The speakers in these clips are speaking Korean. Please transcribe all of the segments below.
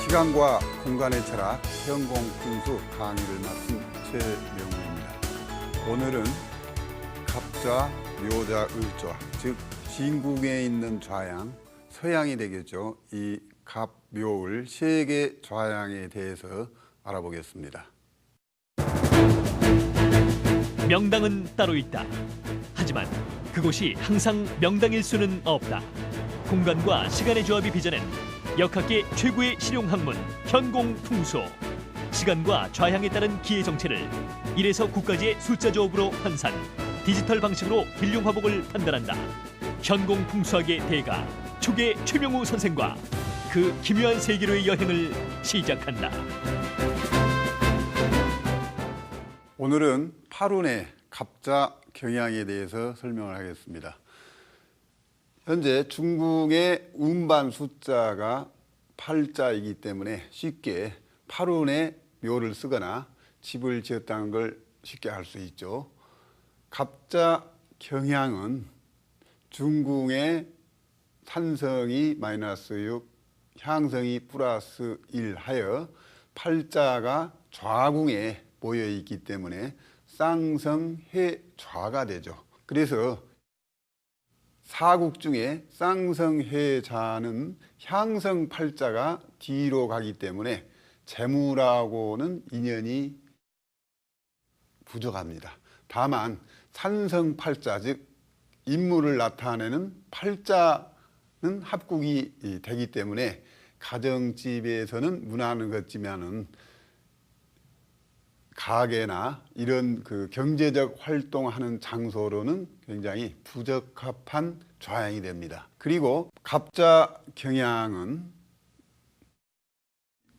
시간과 공간의 철학, 현공풍수 강의를 맡은 최명우입니다. 오늘은 갑좌, 묘자, 을좌, 즉 진궁에 있는 좌양, 서양이 되겠죠. 이 갑, 묘, 을 세 개 좌양에 대해서 알아보겠습니다. 명당은 따로 있다. 하지만 그곳이 항상 명당일 수는 없다. 공간과 시간의 조합이 빚어낸 역학계 최고의 실용학문 현공풍수. 시간과 좌향에 따른 기의 정체를 1에서 9까지의 숫자 조합으로 환산, 디지털 방식으로 길룡 화복을 판단한다. 현공풍수학의 대가 초계 최명우 선생과 그 기묘한 세계로의 여행을 시작한다. 오늘은 팔운의 갑자 경향에 대해서 설명을 하겠습니다. 현재 중궁의 운반 숫자가 8자이기 때문에 쉽게 팔운의 묘를 쓰거나 집을 지었다는 걸 쉽게 알 수 있죠. 갑자 경향은 중궁의 산성이 -6, 향성이 +1 하여 팔자가 좌궁에 모여 있기 때문에 쌍성해좌가 되죠. 그래서 사국 중에 쌍성해좌는 향성 팔자가 뒤로 가기 때문에 재물하고는 인연이 부족합니다. 다만 산성 팔자, 즉 인물을 나타내는 팔자는 합국이 되기 때문에 가정집에서는 문화는 걷지만은 가게나 이런 경제적 활동하는 장소로는 굉장히 부적합한 좌양이 됩니다. 그리고 갑자 경향은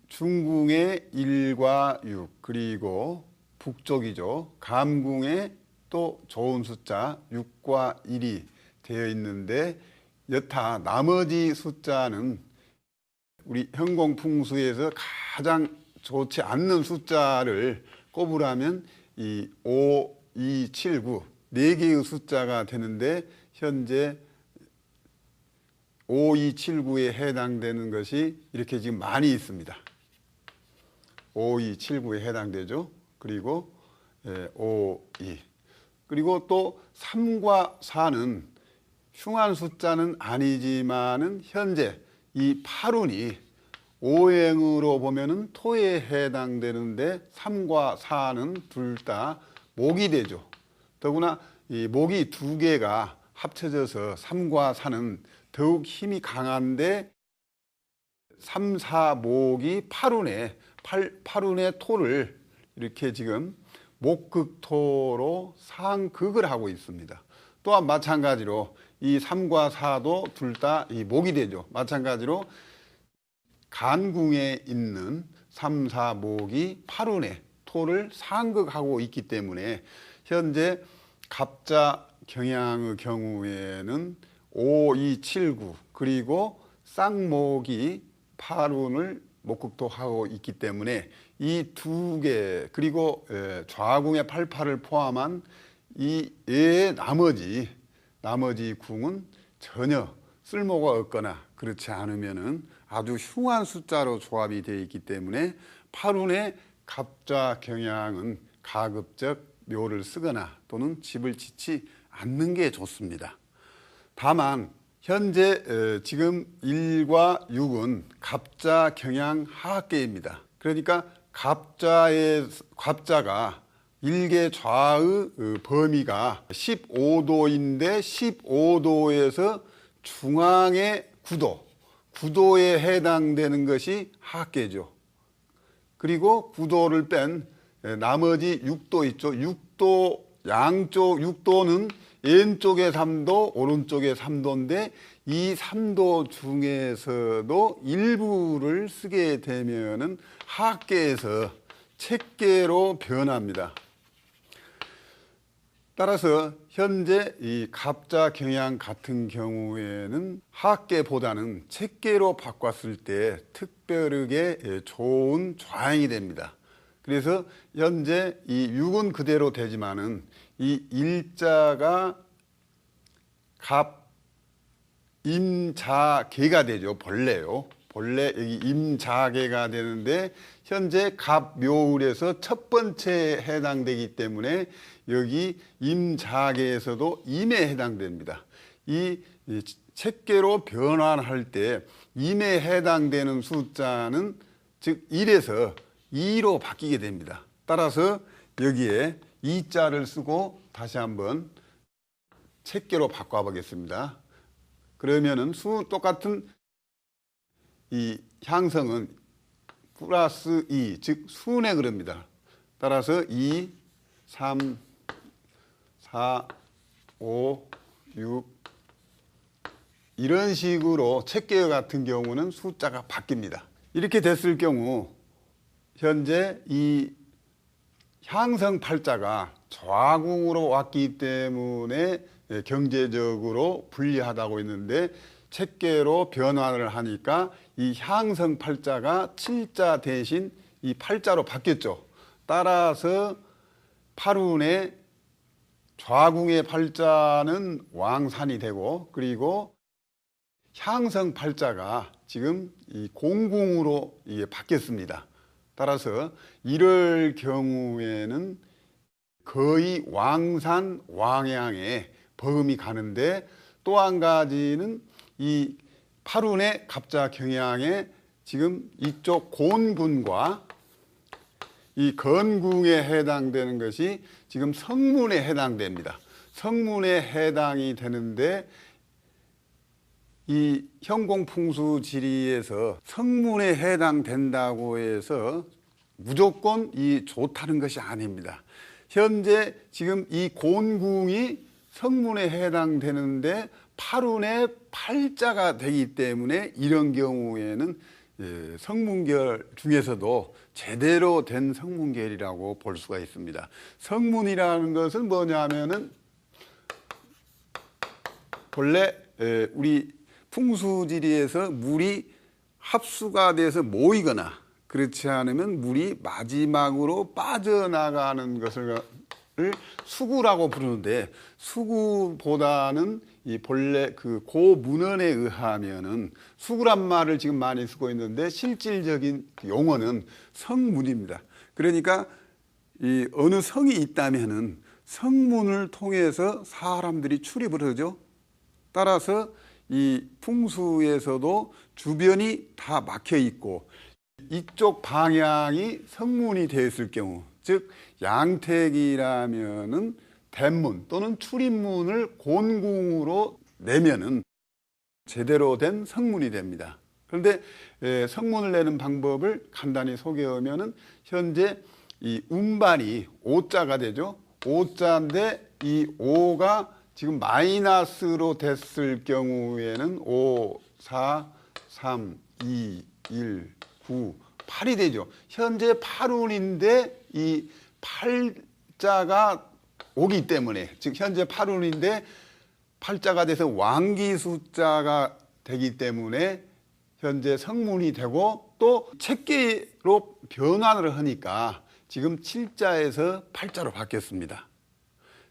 중궁의 1과 6 그리고 북쪽이죠. 감궁에 또 좋은 숫자 6과 1이 되어 있는데 여타 나머지 숫자는 우리 현공풍수에서 가장 좋지 않는 숫자를 꼽으라면 이 5, 2, 7, 9 4개의 숫자가 되는데 현재 5, 2, 7, 9에 해당되는 것이 이렇게 지금 많이 있습니다. 5, 2, 7, 9에 해당되죠. 그리고 5, 2 그리고 또 3과 4는 흉한 숫자는 아니지만은 현재 이 팔운이 오행으로 보면은 토에 해당되는데 3과 4는 둘 다 목이 되죠. 더구나 이 목이 두 개가 합쳐져서 3과 4는 더욱 힘이 강한데 3, 4 목이 팔운의 토를 이렇게 지금 목극토로 상극을 하고 있습니다. 또한 마찬가지로 이 3과 4도 둘 다 이 목이 되죠. 마찬가지로 간궁에 있는 3, 4 목이 팔운의 토를 상극하고 있기 때문에 현재 갑자 경향의 경우에는 5, 2, 7, 9 그리고 쌍목이 팔운을 목극토하고 있기 때문에 이 두 개 그리고 좌궁의 88을 포함한 이 외의 나머지 궁은 전혀 쓸모가 없거나 그렇지 않으면은 아주 흉한 숫자로 조합이 되어 있기 때문에 팔운의 갑자 경향은 가급적 묘를 쓰거나 또는 집을 짓지 않는 게 좋습니다. 다만 현재 지금 1과 6은 갑자 경향 하합계입니다. 그러니까 갑자가 일개 좌의 범위가 15도인데 15도에서 중앙의 9도에 해당되는 것이 하계죠. 그리고 9도를 뺀 나머지 6도 있죠. 6도 양쪽 6도는 왼쪽에 3도, 오른쪽에 3도인데 이 3도 중에서도 일부를 쓰게 되면은 하계에서 책계로 변합니다. 따라서 현재 이 갑자 경향 같은 경우에는 하계보다는 책계로 바꿨을 때 특별하게 좋은 좌양이 됩니다. 그래서 현재 이 6은 그대로 되지만은 이 일자가 갑, 임자개가 되죠. 벌레요. 본래 여기 임자계가 되는데 현재 갑묘을에서 첫 번째에 해당되기 때문에 여기 임자계에서도 임에 해당됩니다. 이 책계로 변환할 때 임에 해당되는 숫자는 즉 1에서 2로 바뀌게 됩니다. 따라서 여기에 2자를 쓰고 다시 한번 책계로 바꿔보겠습니다. 그러면은 똑같은 이 향성은 플러스 2, 즉 순에 그럽니다. 따라서 2, 3, 4, 5, 6 이런 식으로 책계 같은 경우는 숫자가 바뀝니다. 이렇게 됐을 경우 현재 이 향성 팔자가 좌궁으로 왔기 때문에 경제적으로 불리하다고 했는데 책계로 변환을 하니까 이 향성 팔자가 7자 대신 이 8자로 바뀌었죠. 따라서 팔운의 좌궁의 팔자는 왕산이 되고 그리고 향성 팔자가 지금 이 공궁으로 이게 바뀌었습니다. 따라서 이럴 경우에는 거의 왕산 왕양에 버금이 가는데 또 한 가지는 이 팔운의 갑자 경향에 지금 이쪽 곤군과 이 건궁에 해당되는 것이 지금 성문에 해당됩니다. 성문에 해당이 되는데 이 현공풍수지리에서 성문에 해당된다고 해서 무조건 이 좋다는 것이 아닙니다. 현재 지금 이 곤궁이 성문에 해당되는데 팔운의 팔자가 되기 때문에 이런 경우에는 성문결 중에서도 제대로 된 성문결이라고 볼 수가 있습니다. 성문이라는 것은 뭐냐면은 본래 우리 풍수지리에서 물이 합수가 돼서 모이거나 그렇지 않으면 물이 마지막으로 빠져나가는 것을 수구라고 부르는데 수구보다는 이 본래 그 고문헌에 의하면은 수구란 말을 지금 많이 쓰고 있는데 실질적인 용어는 성문입니다. 그러니까 이 어느 성이 있다면은 성문을 통해서 사람들이 출입을 하죠. 따라서 이 풍수에서도 주변이 다 막혀 있고 이쪽 방향이 성문이 되었을 경우, 즉 양택이라면은 대문 또는 출입문을 곤궁으로 내면은 제대로 된 성문이 됩니다. 그런데 성문을 내는 방법을 간단히 소개하면은 현재 이 운반이 5자가 되죠. 5자인데 이 5가 지금 마이너스로 됐을 경우에는 5, 4, 3, 2, 1, 9, 8이 되죠. 현재 8운인데 이 8자가 오기 때문에, 즉 현재 8운인데 8자가 돼서 왕기 숫자가 되기 때문에 현재 성문이 되고 또 책계로 변환을 하니까 지금 7자에서 8자로 바뀌었습니다.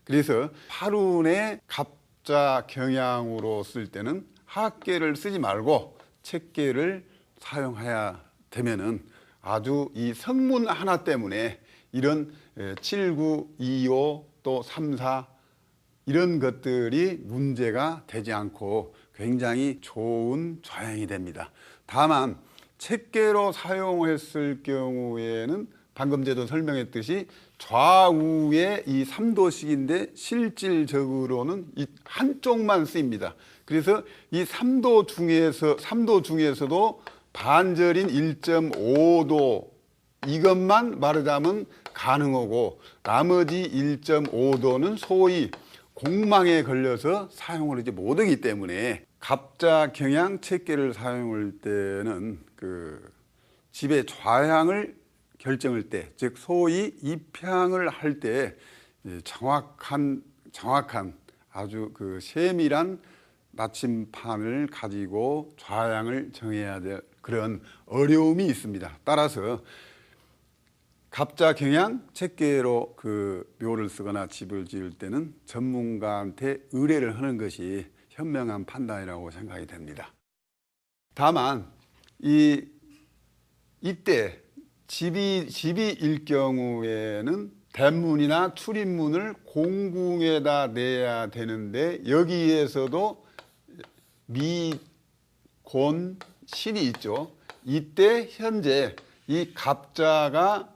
그래서 8운의 갑자 경향으로 쓸 때는 하계를 쓰지 말고 책계를 사용해야 되면은 아주 이 성문 하나 때문에 이런 7, 9, 2, 5 또 3, 4 이런 것들이 문제가 되지 않고 굉장히 좋은 좌양이 됩니다. 다만 책계로 사용했을 경우에는 방금 전에도 설명했듯이 좌우에 이 3도씩인데 실질적으로는 이 한쪽만 쓰입니다. 그래서 이 3도 중에서도 반절인 1.5도 이것만 말하자면 가능하고 나머지 1.5도는 소위 공망에 걸려서 사용을 하지 못하기 때문에 갑자 경향 책계를 사용할 때는 그 집의 좌향을 결정할 때, 즉 소위 입향을 할 때 정확한 아주 그 세밀한 나침판을 가지고 좌향을 정해야 될 그런 어려움이 있습니다. 따라서 갑자 경향 책계로 그 묘를 쓰거나 집을 지을 때는 전문가한테 의뢰를 하는 것이 현명한 판단이라고 생각이 됩니다. 다만 이때 집이일 경우에는 대문이나 출입문을 공궁에다 내야 되는데 여기에서도 미곤 신이 있죠. 이때 현재 이 갑자가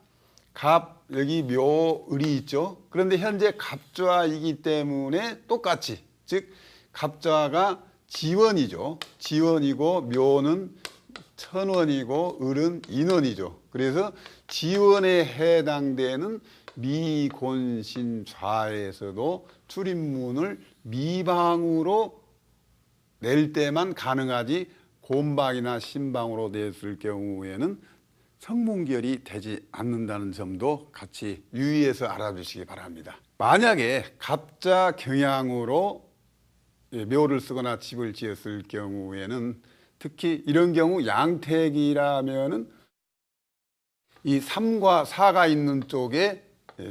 여기 묘을이 있죠. 그런데 현재 갑좌이기 때문에 똑같이, 즉 갑좌가 지원이죠. 지원이고 묘는 천원이고 을은 인원이죠. 그래서 지원에 해당되는 미곤신 좌에서도 출입문을 미방으로 낼 때만 가능하지, 곤방이나 신방으로 냈을 경우에는 성문결이 되지 않는다는 점도 같이 유의해서 알아주시기 바랍니다. 만약에 갑자 경향으로 묘를 쓰거나 집을 지었을 경우에는, 특히 이런 경우 양택이라면은 이 3과 4가 있는 쪽에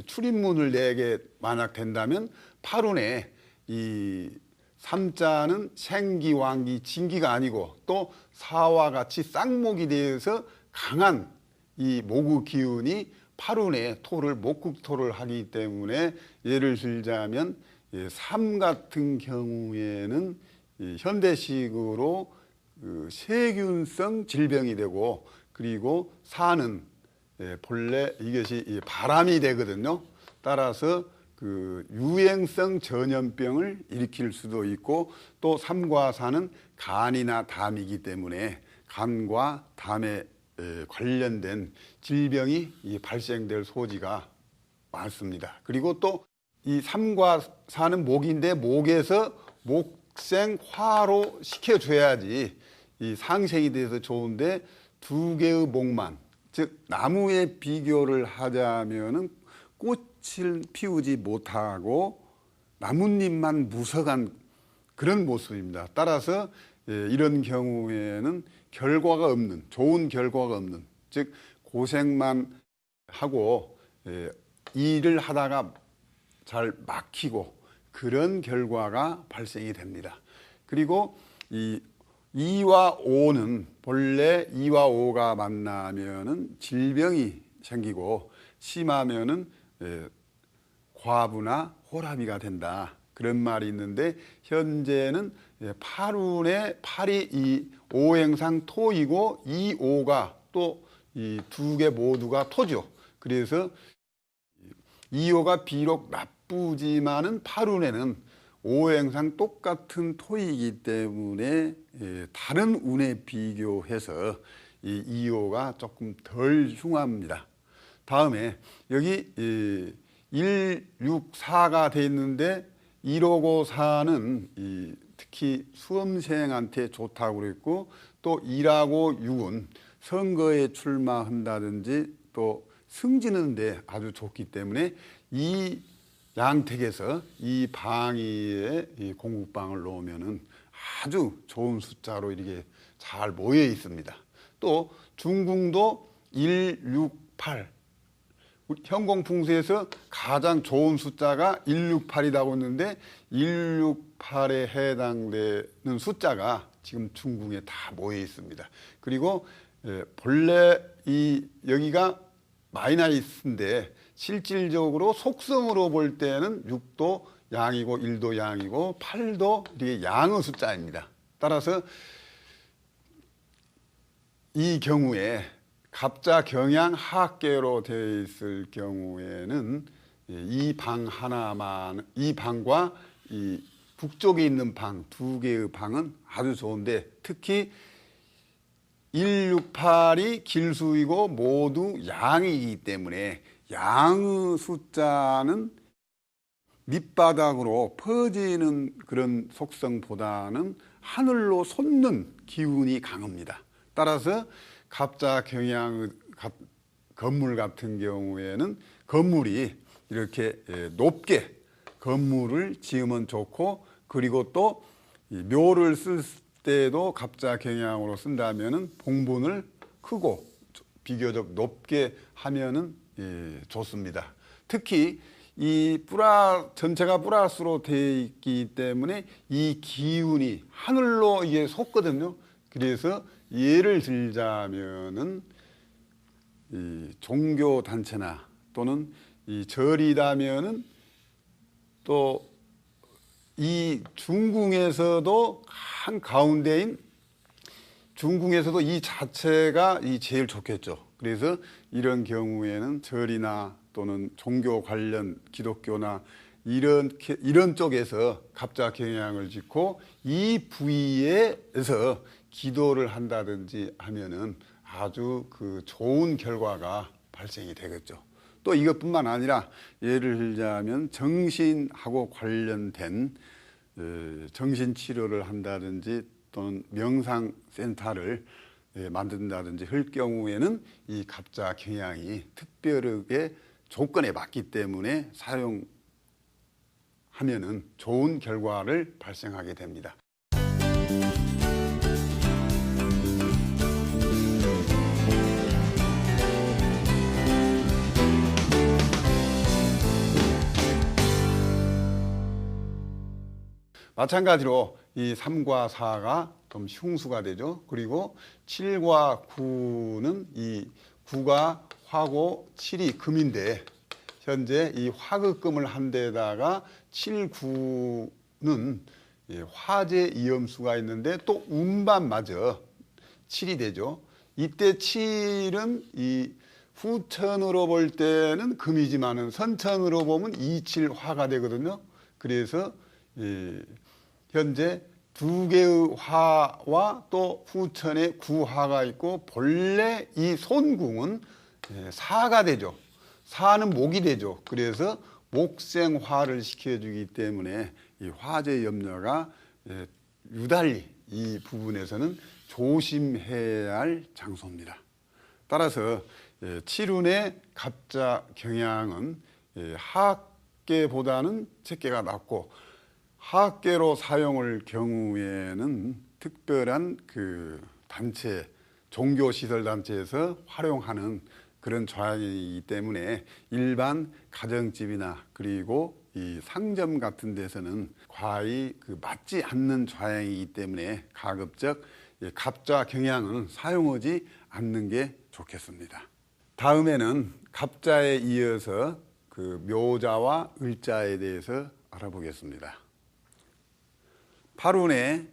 출입문을 내게 만약 된다면 팔운에 이 3자는 생기, 왕기, 진기가 아니고 또 4와 같이 쌍목이 되어서 강한 이 모구 기운이 팔운에 토를 목국토를 하기 때문에, 예를 들자면 3 같은 경우에는 현대식으로 세균성 질병이 되고, 그리고 4는 본래 이것이 바람이 되거든요. 따라서 유행성 전염병을 일으킬 수도 있고, 또 3과 4는 간이나 담이기 때문에 간과 담에 관련된 질병이 발생될 소지가 많습니다. 그리고 또 이 3과 4는 목인데 목에서 목생화로 시켜줘야지 이 상생이 돼서 좋은데, 두 개의 목만, 즉 나무에 비교를 하자면은 꽃을 피우지 못하고 나뭇잎만 무성한 그런 모습입니다. 따라서 이런 경우에는 결과가 없는, 좋은 결과가 없는, 즉 고생만 하고 일을 하다가 잘 막히고 그런 결과가 발생이 됩니다. 그리고 이 2와 5는 본래 2와 5가 만나면은 질병이 생기고 심하면은 과부나 호라비가 된다, 그런 말이 있는데, 현재는 팔운의 팔이 이 오행상 토이고 이 5가 또 이 두 개 모두가 토죠. 그래서 이 5가 비록 나쁘지만은 팔운에는 오행상 똑같은 토이기 때문에 다른 운에 비교해서 이 2호가 조금 덜 흉합니다. 다음에 여기 1, 6, 4가 돼 있는데 1호고 4는 특히 수험생한테 좋다고 그랬고, 또 1하고 6은 선거에 출마한다든지 또 승진하는데 아주 좋기 때문에 이 양택에서 이 방위에 이 공국방을 놓으면은 아주 좋은 숫자로 이렇게 잘 모여 있습니다. 또 중궁도 1, 6, 8. 현공풍수에서 가장 좋은 숫자가 168이라고 했는데 168에 해당되는 숫자가 지금 중궁에 다 모여 있습니다. 그리고 본래 여기가 마이너스인데 실질적으로 속성으로 볼 때는 6도 양이고 1도 양이고 8도 이게 양의 숫자입니다. 따라서 이 경우에 갑자 경향 하계로 되어 있을 경우에는 이 방 하나만, 이 방과 이 북쪽에 있는 방 두 개의 방은 아주 좋은데, 특히 168이 길수이고 모두 양이기 때문에 양의 숫자는 밑바닥으로 퍼지는 그런 속성보다는 하늘로 솟는 기운이 강합니다. 따라서 갑자 경향의 건물 같은 경우에는 건물이 이렇게 높게 건물을 지으면 좋고, 그리고 또 묘를 쓸 때도 갑자 경향으로 쓴다면은 봉분을 크고 비교적 높게 하면은 좋습니다. 특히 이 전체가 플러스로 되어 있기 때문에 이 기운이 하늘로 이게 솟거든요. 그래서 예를 들자면은 이 종교 단체나 또는 이 절이라면은 또 이 중궁에서도 한 가운데인 중궁에서도 이 자체가 이 제일 좋겠죠. 그래서 이런 경우에는 절이나 또는 종교 관련 기독교나 이런 쪽에서 갑자 경향을 짓고 이 부위에서 기도를 한다든지 하면은 아주 그 좋은 결과가 발생이 되겠죠. 또 이것뿐만 아니라 예를 들자면 정신하고 관련된 정신치료를 한다든지 또는 명상센터를 만든다든지 할 경우에는 이 갑자 경향이 특별하게 조건에 맞기 때문에 사용하면은 좋은 결과를 발생하게 됩니다. 마찬가지로 이 3과 4가 좀 흉수가 되죠. 그리고 7과 9는 이 9가 화고 7이 금인데 현재 이 화극금을 한 데다가 7, 9는 화재 이염수가 있는데 또 운반마저 7이 되죠. 이때 7은 이 후천으로 볼 때는 금이지만은 선천으로 보면 27화가 되거든요. 그래서 현재 두 개의 화와 또 후천에 구화가 있고 본래 이 손궁은 사가 되죠. 사는 목이 되죠. 그래서 목생화를 시켜주기 때문에 이 화재 염려가 유달리 이 부분에서는 조심해야 할 장소입니다. 따라서 칠운의 갑자 경향은 하학계보다는 책계가 낫고 하학계로 사용할 경우에는 특별한 그 단체, 종교시설 단체에서 활용하는 그런 좌양이기 때문에 일반 가정집이나 그리고 이 상점 같은 데서는 과히 그 맞지 않는 좌양이기 때문에 가급적 갑자 경향은 사용하지 않는 게 좋겠습니다. 다음에는 갑자에 이어서 그 묘자와 을자에 대해서 알아보겠습니다. 팔운의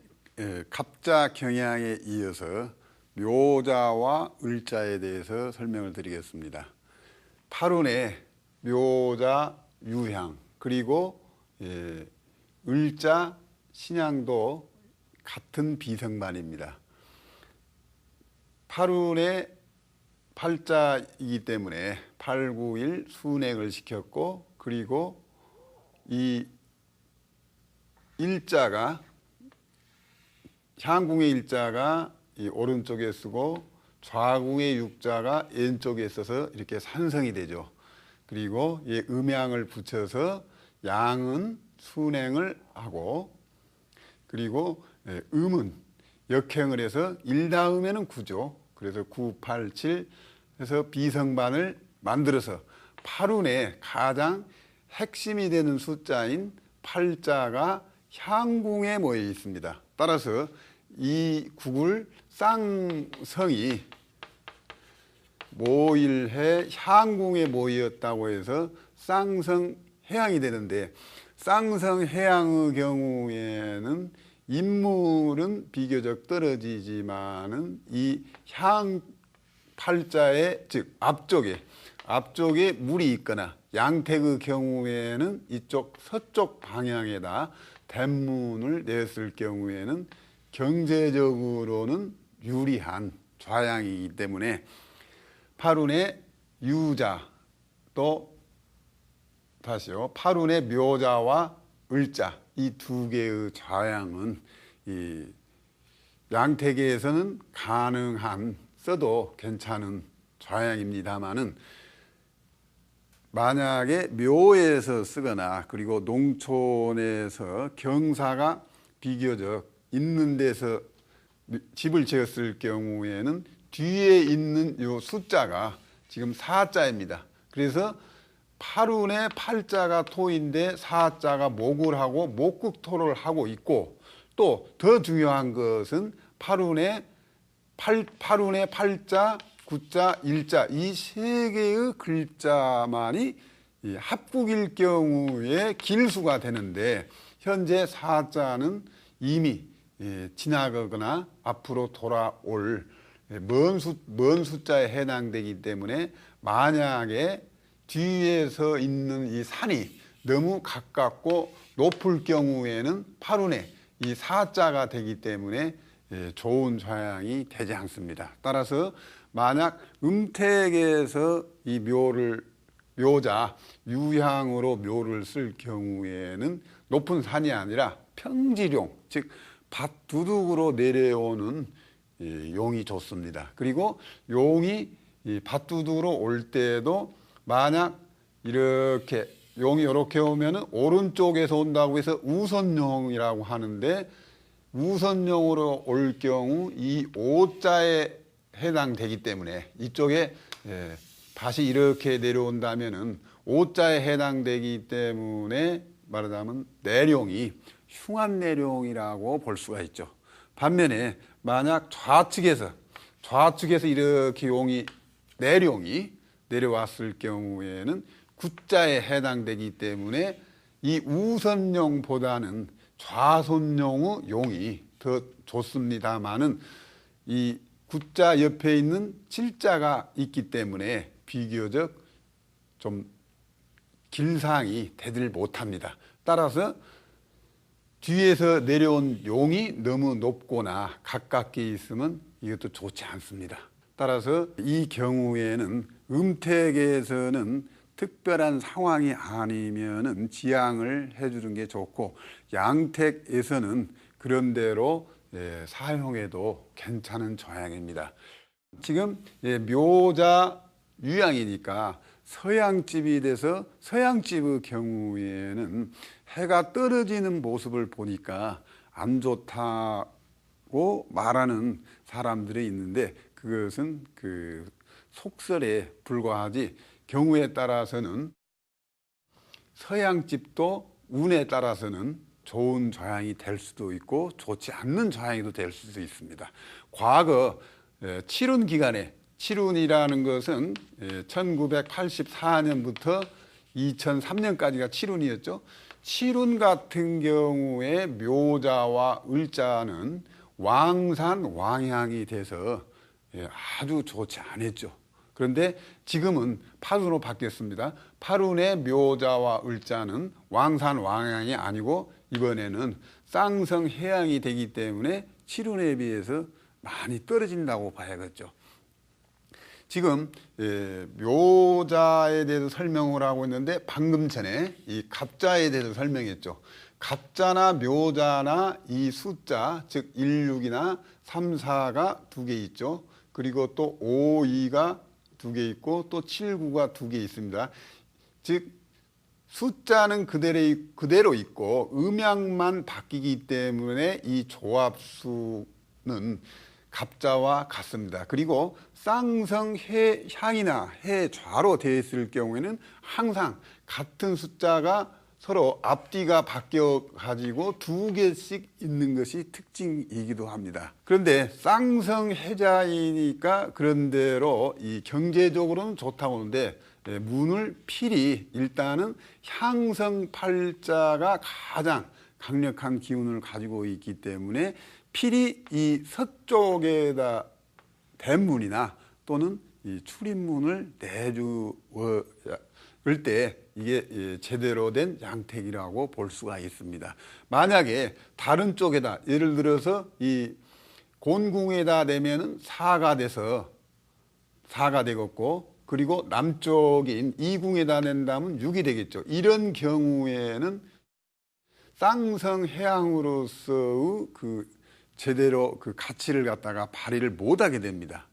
갑자 경향에 이어서 묘자와 을자에 대해서 설명을 드리겠습니다. 팔운의 묘자 유향 그리고 을자 신향도 같은 비성반입니다. 팔운의 팔자이기 때문에 8, 9, 1 순행을 시켰고 그리고 이 일자가 향궁의 일자가 이 오른쪽에 쓰고 좌궁의 육자가 왼쪽에 있어서 이렇게 산성이 되죠. 그리고 이 음양을 붙여서 양은 순행을 하고 그리고 음은 역행을 해서 1 다음에는 9죠. 그래서 9, 8, 7 해서 비성반을 만들어서 팔운의 가장 핵심이 되는 숫자인 팔자가 향궁에 모여 있습니다. 따라서 이 국을 쌍성이 모일해 향궁에 모였다고 해서 쌍성해양이 되는데 쌍성해양의 경우에는 인물은 비교적 떨어지지만은 이 향 팔자의 즉 앞쪽에 물이 있거나 양택의 경우에는 이쪽 서쪽 방향에다 대문을 냈을 경우에는 경제적으로는 유리한 좌양이기 때문에 팔운의 유자 또 다시요 팔운의 묘자와 을자 이 두 개의 좌양은 이 양태계에서는 가능한 써도 괜찮은 좌양입니다만은 만약에 묘에서 쓰거나 그리고 농촌에서 경사가 비교적 있는 데서 집을 지었을 경우에는 뒤에 있는 요 숫자가 지금 4자입니다. 그래서 팔운의 팔자가 토인데 4자가 목을 하고 목극토를 하고 있고 또 더 중요한 것은 팔운의 팔자, 구자, 일자 이 세 개의 글자만이 이 합국일 경우에 길수가 되는데 현재 사자는 이미 지나가거나 앞으로 돌아올 먼 숫자에 해당되기 때문에 만약에 뒤에서 있는 이 산이 너무 가깝고 높을 경우에는 팔운에 이 사자가 되기 때문에 좋은 좌양이 되지 않습니다. 따라서 만약 음택에서 이 묘자 유향으로 묘를 쓸 경우에는 높은 산이 아니라 평지룡 즉 밭두둑으로 내려오는 용이 좋습니다. 그리고 용이 밭두둑으로 올 때도 만약 이렇게 용이 이렇게 오면은 오른쪽에서 온다고 해서 우선용이라고 하는데 우선용으로 올 경우 이 오자에 해당되기 때문에 이쪽에 밭이 이렇게 내려온다면은 오자에 해당되기 때문에 말하자면 내룡이 흉한내룡이라고 볼 수가 있죠. 반면에 만약 좌측에서 이렇게 내룡이 내려왔을 경우에는 구자에 해당되기 때문에 이 우선용보다는 좌선용의 용이 더 좋습니다만은 이 구자 옆에 있는 칠자가 있기 때문에 비교적 좀 길상이 되질 못합니다. 따라서 뒤에서 내려온 용이 너무 높거나 가깝게 있으면 이것도 좋지 않습니다. 따라서 이 경우에는 음택에서는 특별한 상황이 아니면은 지양을 해주는 게 좋고 양택에서는 그런대로 사용해도 괜찮은 좌양입니다. 지금 묘자 유양이니까 서양집이 돼서 서양집의 경우에는 해가 떨어지는 모습을 보니까 안 좋다고 말하는 사람들이 있는데 그것은 그 속설에 불과하지 경우에 따라서는 서양집도 운에 따라서는 좋은 좌양이 될 수도 있고 좋지 않는 좌양이 될 수도 있습니다. 과거 칠운 기간에 칠운이라는 것은 1984년부터 2003년까지가 칠운이었죠. 칠운 같은 경우에 묘자와 을자는 왕산 왕향이 돼서 아주 좋지 않았죠. 그런데 지금은 팔운으로 바뀌었습니다. 팔운의 묘자와 을자는 왕산 왕향이 아니고 이번에는 쌍성 해양이 되기 때문에 칠운에 비해서 많이 떨어진다고 봐야겠죠. 지금 묘자에 대해서 설명을 하고 있는데 방금 전에 이 갑자에 대해서 설명했죠. 갑자나 묘자나 이 숫자 즉 16이나 34가 2개 있죠. 그리고 또 52가 2개 있고 또 79가 2개 있습니다. 즉 숫자는 그대로 있고 음양만 바뀌기 때문에 이 조합수는 갑자와 같습니다. 그리고 쌍성 해향이나 해좌로 되어 있을 경우에는 항상 같은 숫자가 서로 앞뒤가 바뀌어 가지고 2개씩 있는 것이 특징이기도 합니다. 그런데 쌍성 해자이니까 그런대로 이 경제적으로는 좋다고 하는데 문을 필이 일단은 향성 팔자가 가장 강력한 기운을 가지고 있기 때문에 필이 이 서쪽에다 대문이나 또는 이 출입문을 내주을 때 이게 제대로 된 양택이라고 볼 수가 있습니다. 만약에 다른 쪽에다 예를 들어서 이 곤궁에다 내면은 사가 돼서 사가 되겠고 그리고 남쪽인 이궁에다 낸다면 6이 되겠죠. 이런 경우에는 쌍성 해양으로서의 그 제대로 그 가치를 갖다가 발휘를 못하게 됩니다.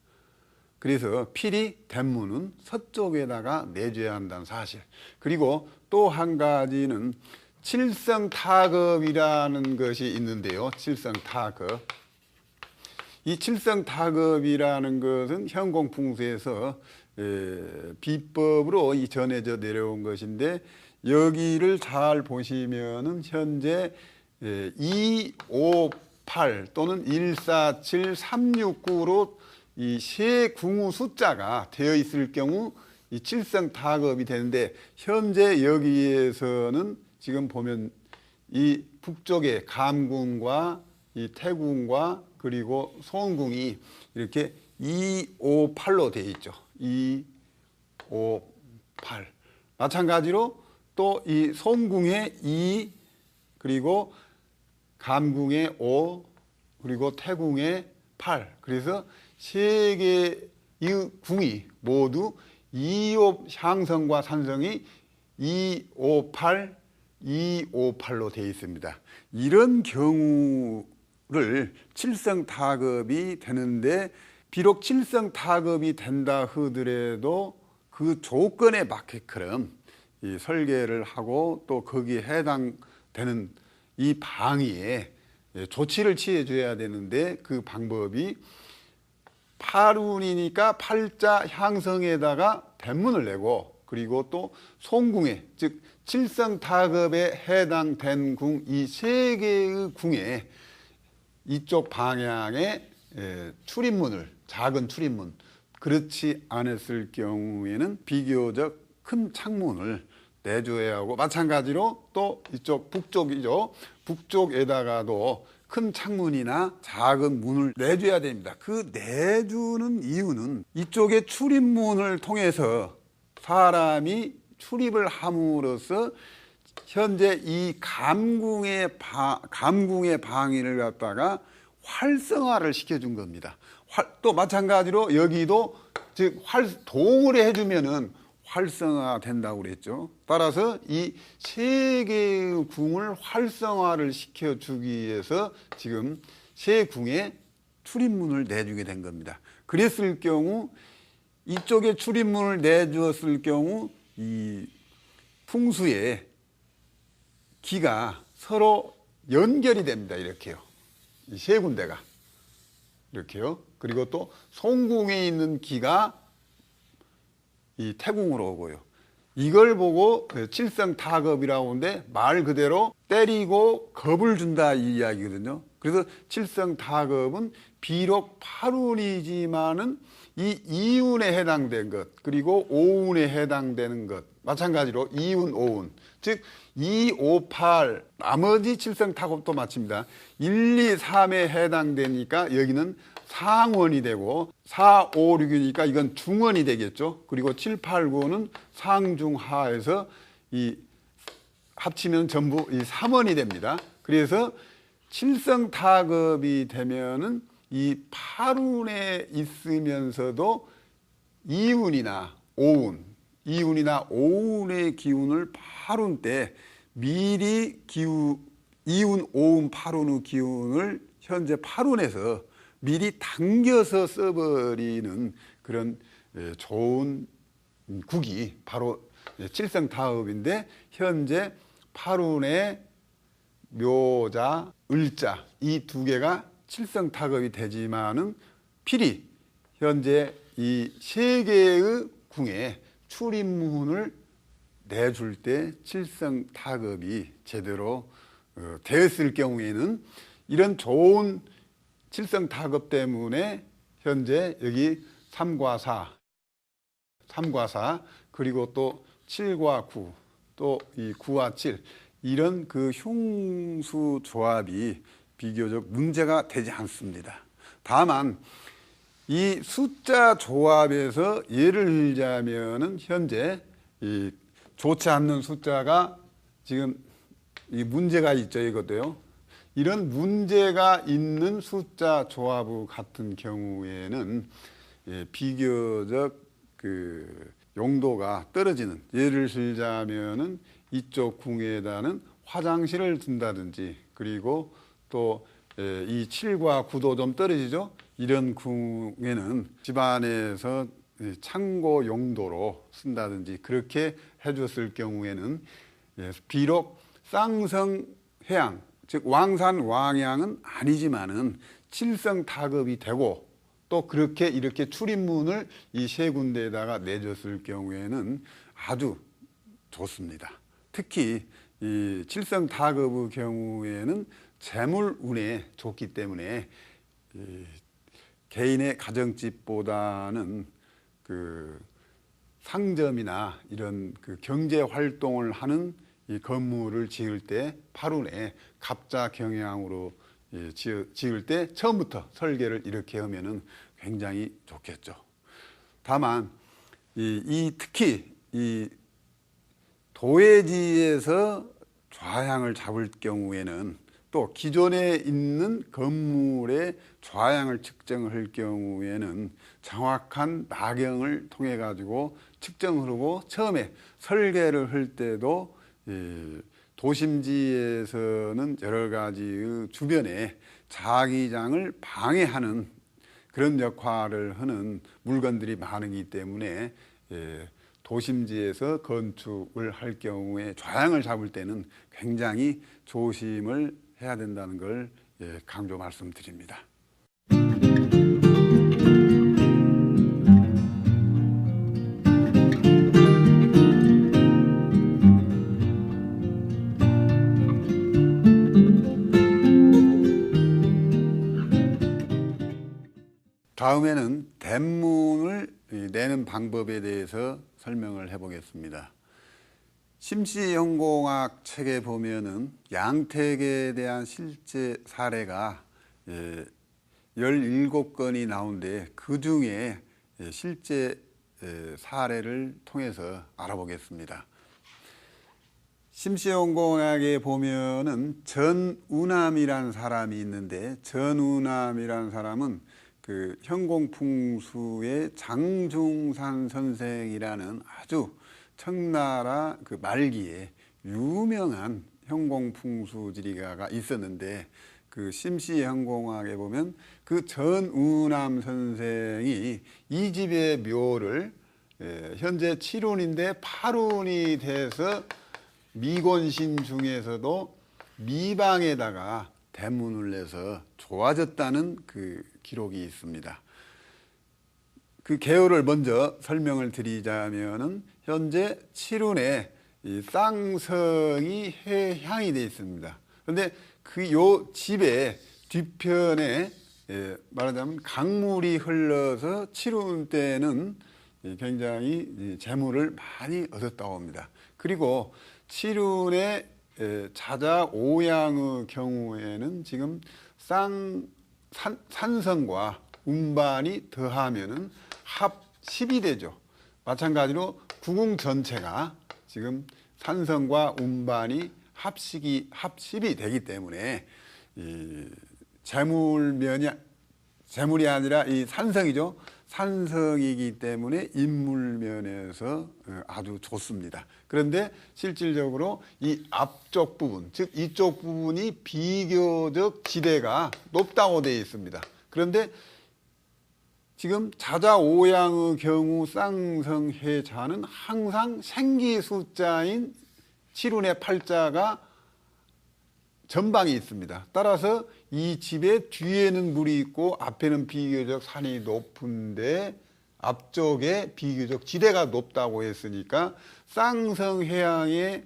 그래서 필이 대문은 서쪽에다가 내줘야 한다는 사실. 그리고 또 한 가지는 칠성타급이라는 것이 있는데요. 칠성타급. 이 칠성타급이라는 것은 현공풍수에서 비법으로 전해져 내려온 것인데 여기를 잘 보시면은 현재 2, 5, 8 또는 147369로 이 세 궁의 숫자가 되어 있을 경우 이 칠성타급이 되는데, 현재 여기에서는 지금 보면 이 북쪽에 감궁과 이 태궁과 그리고 소원궁이 이렇게 258로 되어 있죠. 258. 마찬가지로 또 이 소원궁에 2, 그리고 감궁에 5, 그리고 태궁에 8. 그래서 세 개의 궁이 모두 2호 향성과 산성이 258, 258로 되어 있습니다. 이런 경우를 칠성타급이 되는데, 비록 칠성타급이 된다 하더라도 그 조건에 맞게끔 이 설계를 하고 또 거기에 해당되는 이 방위에 조치를 취해 줘야 되는데, 그 방법이 팔운이니까 팔자 향성에다가 대문을 내고, 그리고 또 송궁에, 즉 칠성타급에 해당된 궁 이 세 개의 궁에 이쪽 방향에 출입문을, 작은 출입문, 그렇지 않았을 경우에는 비교적 큰 창문을 내줘야 하고, 마찬가지로 또 이쪽 북쪽이죠. 북쪽에다가도 큰 창문이나 작은 문을 내줘야 됩니다. 그 내주는 이유는 이쪽에 출입문을 통해서 사람이 출입을 함으로써 현재 이 감궁의 방위를 갖다가 활성화를 시켜준 겁니다. 또 마찬가지로 여기도 즉 동을 해주면은 활성화 된다고 그랬죠. 따라서 이 세 개의 궁을 활성화를 시켜주기 위해서 지금 세 궁에 출입문을 내주게 된 겁니다. 그랬을 경우, 이쪽에 출입문을 내주었을 경우 이 풍수의 기가 서로 연결이 됩니다. 이렇게요. 이 세 군데가 이렇게요. 그리고 또 송궁에 있는 기가 이 태궁으로 오고요. 이걸 보고 칠성타급이라고 하는데, 말 그대로 때리고 겁을 준다 이 이야기거든요. 그래서 칠성타급은 비록 팔운이지만은 이 이운에 해당된 것, 그리고 오운에 해당되는 것, 마찬가지로 이운, 오운, 즉 2, 5, 8, 나머지 칠성타급도 마칩니다. 1, 2, 3에 해당되니까 여기는 상원이 되고, 4, 5, 6이니까 이건 중원이 되겠죠. 그리고 7, 8, 9는 상중하에서 이 합치면 전부 이 3원이 됩니다. 그래서 칠성타급이 되면은 이 8운에 있으면서도 이운이나 오운의 기운을 8운 때 미리 이운, 오운, 8운의 기운을 현재 8운에서 미리 당겨서 써버리는 그런 좋은 국이 바로 칠성타급인데, 현재 8운의 묘자, 을자 이 두 개가 칠성타급이 되지만은 필히 현재 이 세 개의 궁에 출입문을 내줄 때 칠성타급이 제대로 되었을 경우에는, 이런 좋은 칠성타급 때문에 현재 여기 3과 4 그리고 또 7과 9, 또 이 9와 7 이런 그 흉수 조합이 비교적 문제가 되지 않습니다. 다만 이 숫자 조합에서 예를 들자면은 현재 이 좋지 않는 숫자가 지금 이 문제가 있죠. 이것도요. 이런 문제가 있는 숫자 조합 같은 경우에는 비교적 그 용도가 떨어지는, 예를 들자면은 이쪽 궁에다는 화장실을 둔다든지, 그리고 또 이 7과 9도 좀 떨어지죠. 이런 궁에는 집안에서 창고 용도로 쓴다든지 그렇게 해줬을 경우에는 비록 쌍성해양, 즉 왕산 왕양은 아니지만은 칠성타급이 되고, 또 그렇게 이렇게 출입문을 이 세 군데에다가 내줬을 경우에는 아주 좋습니다. 특히 이 칠성타급의 경우에는 재물운에 좋기 때문에 개인의 가정집보다는 그 상점이나 이런 그 경제 활동을 하는 이 건물을 지을 때 팔운에 갑자 경향으로 지을 때 처음부터 설계를 이렇게 하면은 굉장히 좋겠죠. 다만 특히 이 도해지에서 좌향을 잡을 경우에는 또 기존에 있는 건물의 좌향을 측정할 경우에는 정확한 나경을 통해 가지고 측정을 하고 처음에 설계를 할 때도 도심지에서는 여러 가지 주변에 자기장을 방해하는 그런 역할을 하는 물건들이 많기 때문에 도심지에서 건축을 할 경우에 좌향을 잡을 때는 굉장히 조심을 해야 된다는 걸 강조 말씀드립니다. 다음에는 대문을 내는 방법에 대해서 설명을 해보겠습니다. 심시현공학 책에 보면은 양택에 대한 실제 사례가 17건이 나오는데 그 중에 실제 사례를 통해서 알아보겠습니다. 심시현공학에 보면은 전우남이라는 사람이 있는데 전우남이라는 사람은 그 현공풍수의 장중산 선생이라는 아주 청나라 그 말기에 유명한 현공풍수지리가가 있었는데 그 심시현공학에 보면 그 전우남 선생이 이 집의 묘를 현재 7운인데 8운이 돼서 미곤신 중에서도 미방에다가 대문을 내서 좋아졌다는 그 기록이 있습니다. 그 개요를 먼저 설명을 드리자면은 현재 7운에 이 쌍성이 해향이 되어 있습니다. 그런데 그 요 집의 뒤편에 말하자면 강물이 흘러서 7운 때는 굉장히 재물을 많이 얻었다고 합니다. 그리고 7운의 자자 오양의 경우에는 지금 산성과 운반이 더하면은 합 10이 되죠. 마찬가지로 구궁 전체가 지금 산성과 운반이 합 10이 되기 때문에 이 재물이 아니라 이 산성이죠. 산성이기 때문에 인물면에서 아주 좋습니다. 그런데 실질적으로 이 앞쪽 부분, 즉 이쪽 부분이 비교적 지대가 높다고 되어 있습니다. 그런데 지금 자자오양의 경우 쌍성해자는 항상 생기 숫자인 7운의 8자가 전방에 있습니다. 따라서 이 집의 뒤에는 물이 있고 앞에는 비교적 산이 높은데 앞쪽에 비교적 지대가 높다고 했으니까 쌍성해양의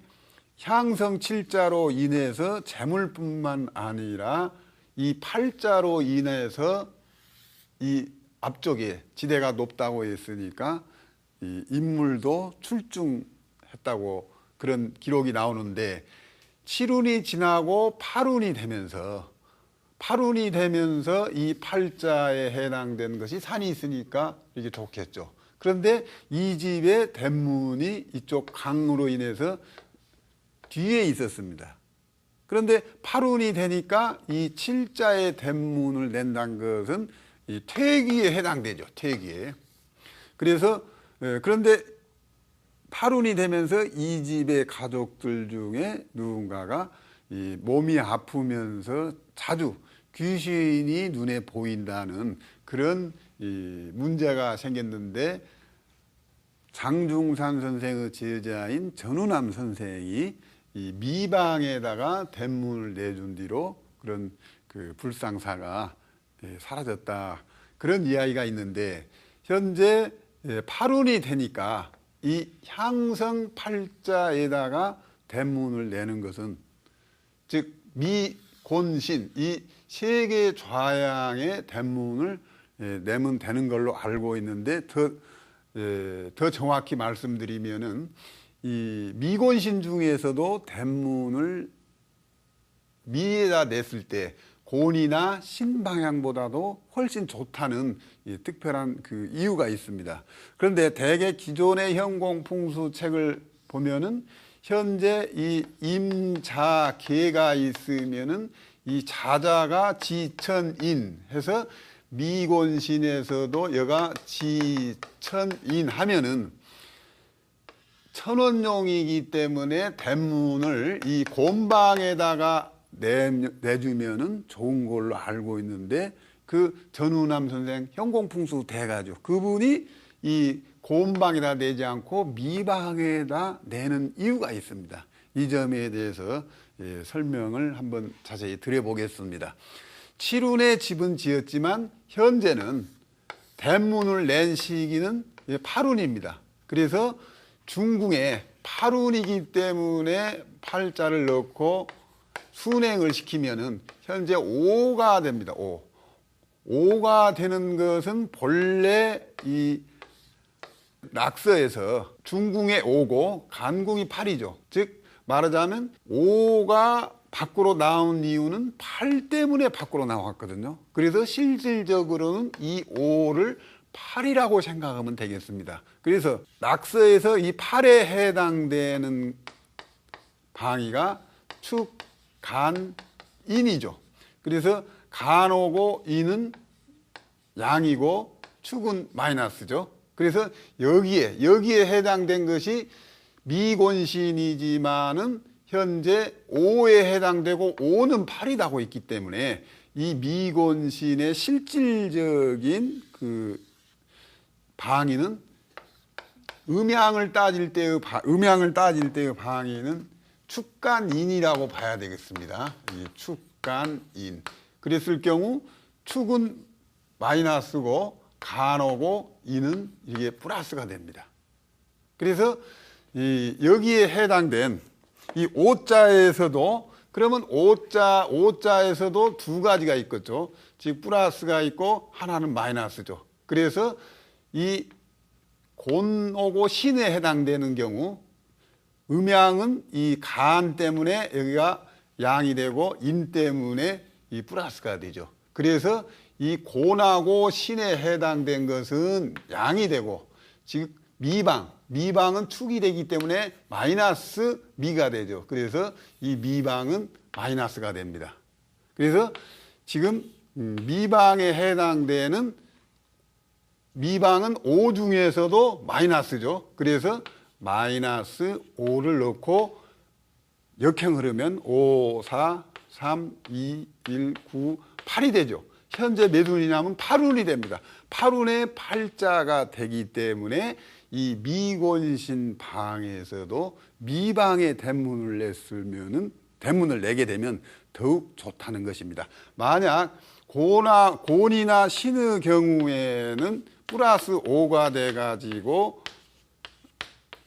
향성 7자로 인해서 재물뿐만 아니라 이 8자로 인해서 이 앞쪽에 지대가 높다고 했으니까 이 인물도 출중했다고 그런 기록이 나오는데 7운이 지나고 8운이 되면서 이 8자에 해당되는 것이 산이 있으니까 이게 좋겠죠. 그런데 이 집의 대문이 이쪽 강으로 인해서 뒤에 있었습니다. 그런데 8운이 되니까 이 7자의 대문을 낸다는 것은 이 퇴기에 해당되죠. 퇴기에. 그래서 그런데 8운이 되면서 이 집의 가족들 중에 누군가가 이 몸이 아프면서 자주 귀신이 눈에 보인다는 그런 이 문제가 생겼는데 장중산 선생의 제자인 전우남 선생이 이 미방에다가 대문을 내준 뒤로 그런 그 불상사가 사라졌다. 그런 이야기가 있는데 현재 8운이 되니까 이 향성 8자에다가 대문을 내는 것은 즉 곤신 이 세 개의 좌양의 대문을 내면 되는 걸로 알고 있는데 더 정확히 말씀드리면은 이 미곤신 중에서도 대문을 미에다 냈을 때 곤이나 신 방향보다도 훨씬 좋다는 특별한 그 이유가 있습니다. 그런데 대개 기존의 현공풍수 책을 보면은 현재 이 임자계가 있으면은 이 자자가 지천인 해서 미곤신에서도 여가 지천인 하면은 천원용이기 때문에 대문을 이 곤방에다가 내주면은 좋은 걸로 알고 있는데 그 전우남 선생 현공풍수 대가죠. 그분이 이 곤방에다 내지 않고 미방에다 내는 이유가 있습니다. 이 점에 대해서 설명을 한번 자세히 드려보겠습니다. 칠운의 집은 지었지만 현재는 대문을 낸 시기는 8운입니다. 그래서 중궁에 8운이기 때문에 팔자를 넣고 순행을 시키면은 현재 5가 됩니다. 5가 되는 것은 본래 이 낙서에서 중궁에 5고 간궁이 8이죠. 즉 말하자면 5가 밖으로 나온 이유는 8 때문에 밖으로 나왔거든요. 그래서 실질적으로는 이 5를 8이라고 생각하면 되겠습니다. 그래서 낙서에서 이 8에 해당되는 방위가 축, 간, 인이죠. 그래서 간오고 인은 양이고 축은 마이너스죠. 그래서 여기에 해당된 것이 미곤신이지만은 현재 5에 해당되고 5는 8이 나고 있기 때문에 이 미곤신의 실질적인 그 방위는 음양을 따질 때의 방위는 축간인이라고 봐야 되겠습니다. 이 축간인. 그랬을 경우 축은 마이너스고 간오고 인은 이게 플러스가 됩니다. 그래서 여기에 해당된 이 오자에서도 그러면 오자에서도 두 가지가 있겠죠. 즉 플러스가 있고 하나는 마이너스죠. 그래서 이 곤오고 신에 해당되는 경우 음양은 이 간 때문에 여기가 양이 되고 인 때문에 이 플러스가 되죠. 그래서 이 곤하고 신에 해당된 것은 양이 되고 즉 미방은 축이 되기 때문에 마이너스 미가 되죠. 그래서 이 미방은 마이너스가 됩니다. 그래서 지금 미방에 해당되는 미방은 5 중에서도 마이너스죠. 그래서 마이너스 5를 넣고 역행 흐르면 5, 4, 3, 2, 1, 9, 8이 되죠. 현재 몇 운이냐면 8운이 됩니다. 8운의 팔자가 되기 때문에 이 미곤신 방에서도 미방의 대문을 내게 되면 더욱 좋다는 것입니다. 만약 곤이나 신의 경우에는 플러스 5가 돼가지고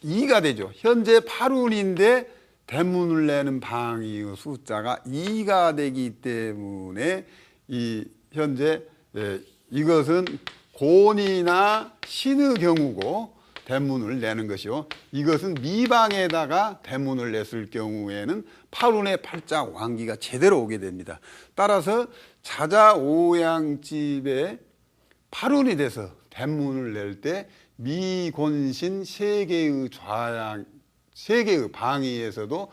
2가 되죠. 현재 8운인데 대문을 내는 방의 숫자가 2가 되기 때문에 현재 이것은 곤이나 신의 경우고 대문을 내는 것이요. 이것은 미방에다가 대문을 냈을 경우에는 8운의 팔자 왕기가 제대로 오게 됩니다. 따라서 자자오양집에 8운이 돼서 대문을 낼 때 미곤신 세 개의 방위에서도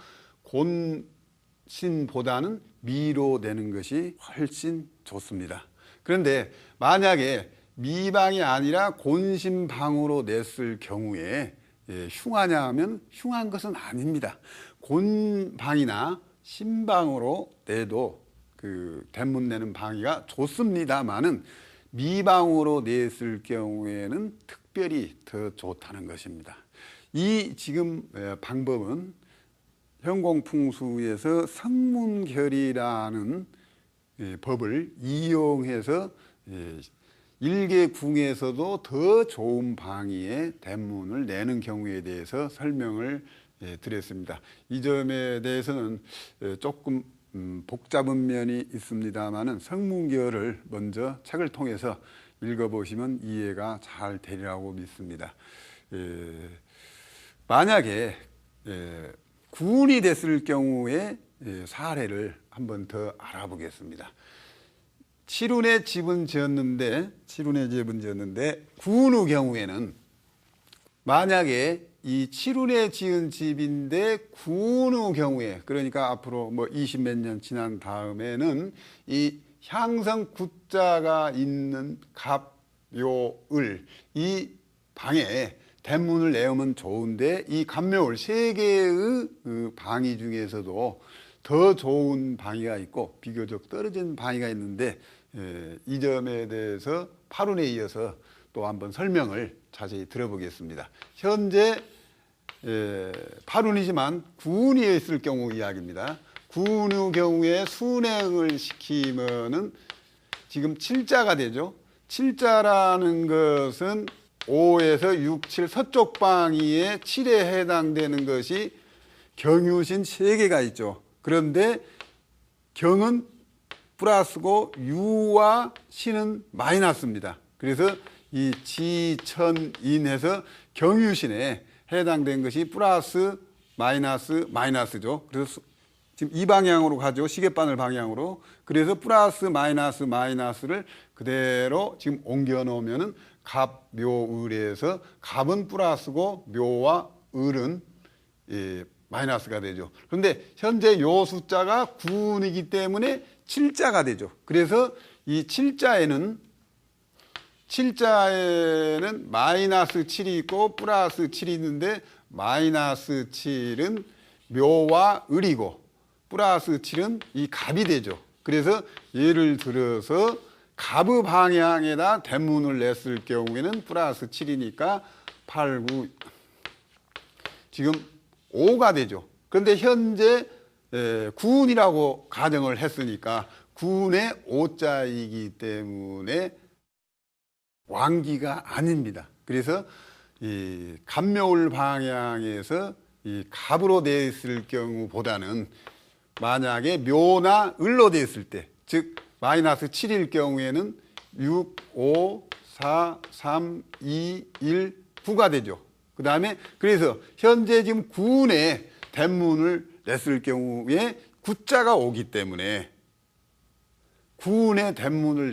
곤신보다는 미로 내는 것이 훨씬 좋습니다. 그런데 만약에 미방이 아니라 곤신방으로 냈을 경우에 흉하냐 하면 흉한 것은 아닙니다. 곤방이나 신방으로 내도 그 대문 내는 방위가 좋습니다만은 미방으로 냈을 경우에는 특별히 더 좋다는 것입니다. 이 지금 방법은 현공풍수에서 성문결이라는 법을 이용해서 일개궁에서도 더 좋은 방위의 대문을 내는 경우에 대해서 설명을 드렸습니다. 이 점에 대해서는 조금 복잡한 면이 있습니다만은 성문결을 먼저 책을 통해서 읽어보시면 이해가 잘 되리라고 믿습니다. 만약에 군이 됐을 경우에 사례를 한번 더 알아보겠습니다. 칠운의 집은 지었는데 군의 경우에는 만약에 이 칠운에 지은 집인데 군의 경우에, 그러니까 앞으로 뭐 20몇 년 지난 다음에는 이 향성 구자가 있는 갑, 묘, 을 이 방에 대문을 내오면 좋은데, 이 갑묘을 세 개의 그 방위 중에서도 더 좋은 방위가 있고 비교적 떨어진 방위가 있는데, 이 점에 대해서 팔운에 이어서 또 한번 설명을 자세히 들어보겠습니다. 현재 팔운이지만 군이 있을 경우 이야기입니다. 군의 경우에 순행을 시키면은 지금 칠자가 되죠. 칠자라는 것은 5에서 6, 7 서쪽 방위에 7에 해당되는 것이 경유신 3개가 있죠. 그런데 경은 플러스고 유와 신은 마이너스입니다. 그래서 이 지천인해서 경유신에 해당된 것이 플러스 마이너스 마이너스죠. 그래서 지금 이 방향으로 가죠. 시계바늘 방향으로. 그래서 플러스 마이너스 마이너스를 그대로 지금 옮겨 놓으면은 갑, 묘, 을에서 갑은 플러스고 묘와 을은 마이너스가 되죠. 그런데 현재 요 숫자가 9이기 때문에 7자가 되죠. 그래서 이 7자에는 마이너스 7이 있고 플러스 7이 있는데, 마이너스 7은 묘와 을이고 플러스 7은 이 갑이 되죠. 그래서 예를 들어서 갑의 방향에다 대문을 냈을 경우에는 플러스 7이니까 8, 9 지금 5가 되죠. 그런데 현재 군이라고 가정을 했으니까 군의 5자이기 때문에 왕기가 아닙니다. 그래서 이 갑묘을 방향에서 이 갑으로 되어 있을 경우보다는 만약에 묘나 을로 되어 있을 때, 즉 마이너스 7일 경우에는 6, 5, 4, 3, 2, 1, 9가 되죠. 그 다음에 그래서 현재 지금 군에 대문을 냈을 경우에 구자가 오기 때문에 군의 대문을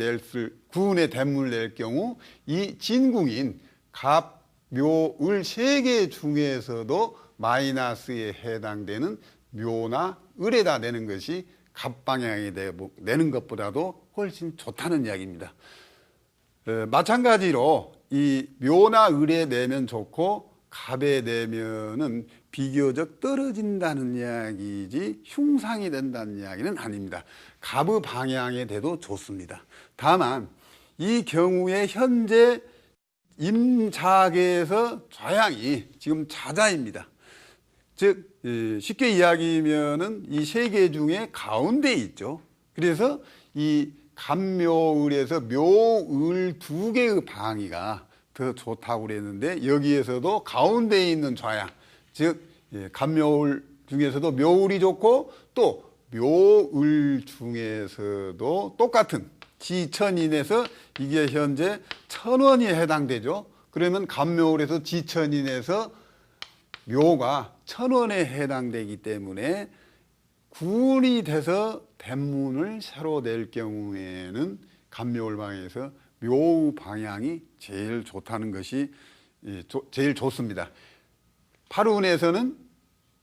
낼 경우 이 진궁인 갑, 묘, 을 3개 중에서도 마이너스에 해당되는 묘나 을에다 내는 것이 갑 방향에 내는 것보다도 훨씬 좋다는 이야기입니다. 마찬가지로 이 묘나 을에 내면 좋고 갑에 내면은 비교적 떨어진다는 이야기지 흉상이 된다는 이야기는 아닙니다. 갑의 방향에 대도 좋습니다. 다만 이 경우에 현재 임자계에서 좌양이 지금 자자입니다. 즉 쉽게 이야기하면은 이 3개 중에 가운데 있죠. 그래서 이 갑묘을에서 묘을 2개의 방위가 더 좋다고 그랬는데, 여기에서도 가운데에 있는 좌양, 즉 갑묘을 중에서도 묘을이 좋고 또 묘을 중에서도 똑같은 지천인에서 이게 현재 천원이 해당되죠. 그러면 갑묘을에서 지천인에서 묘가 천원에 해당되기 때문에 군이 돼서 대문을 새로 낼 경우에는 갑묘을 방에서 묘 방향이 제일 좋다는 것이 제일 좋습니다. 팔운에서는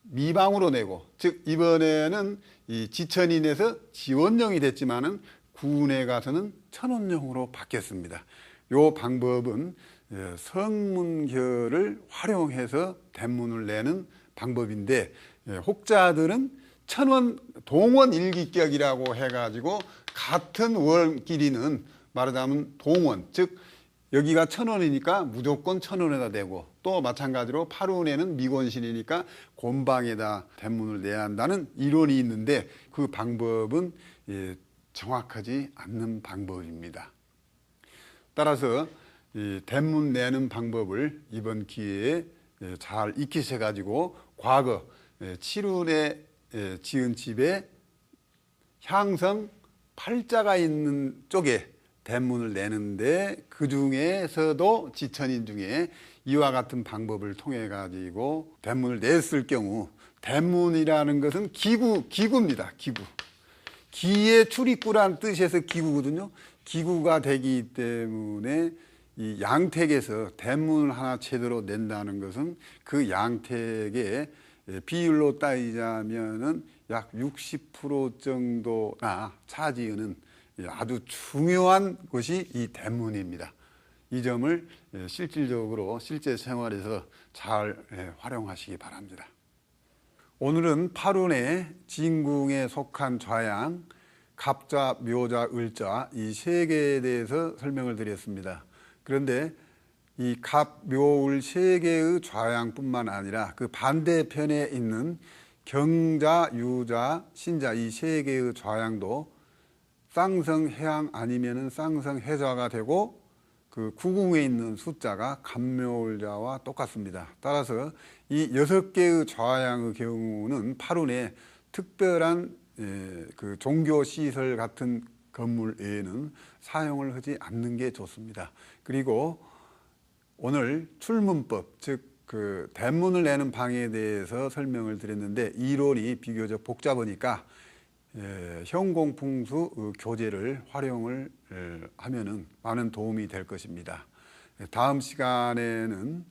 미방으로 내고, 즉 이번에는 이 지천인에서 지원령이 됐지만은 군에 가서는 천원령으로 바뀌었습니다. 이 방법은 성문결을 활용해서 대문을 내는 방법인데, 혹자들은 천원 동원 일기격이라고 해가지고 같은 월끼리는 말하자면 동원, 즉 여기가 천원이니까 무조건 천원에다 대고, 또 마찬가지로 팔운에는 미곤신이니까 곤방에다 대문을 내야 한다는 이론이 있는데, 그 방법은 정확하지 않는 방법입니다. 따라서 이 대문 내는 방법을 이번 기회에 잘 익히셔 가지고 과거 칠운에 지은 집에 향성 팔자가 있는 쪽에 대문을 내는데 그 중에서도 지천인 중에 이와 같은 방법을 통해 가지고 대문을 냈을 경우 대문이라는 것은 기구입니다. 기구. 기의 출입구란 뜻에서 기구거든요. 기구가 되기 때문에 이 양택에서 대문을 하나 제대로 낸다는 것은 그 양택의 비율로 따지자면은 약 60% 정도나 차지하는 아주 중요한 것이 이 대문입니다. 이 점을 실질적으로 실제 생활에서 잘 활용하시기 바랍니다. 오늘은 팔운의 진궁에 속한 좌양, 갑자, 묘자, 을자 이 세 개에 대해서 설명을 드렸습니다. 그런데 이 갑, 묘, 을 세 개의 좌양뿐만 아니라 그 반대편에 있는 경자, 유자, 신자 이 세 개의 좌양도 쌍성해양 아니면은 쌍성해좌가 되고 그 구궁에 있는 숫자가 갑묘을자와 똑같습니다. 따라서 이 6개의 좌양의 경우는 팔운에 특별한 그 종교 시설 같은 건물 외에는 사용을 하지 않는 게 좋습니다. 그리고 오늘 출문법, 즉 그 대문을 내는 방에 대해서 설명을 드렸는데 이론이 비교적 복잡하니까 현공풍수 교재를 활용을 하면은 많은 도움이 될 것입니다. 다음 시간에는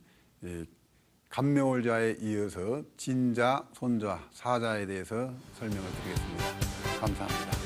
갑묘을자에 이어서 진자, 손자, 사자에 대해서 설명을 드리겠습니다. 감사합니다.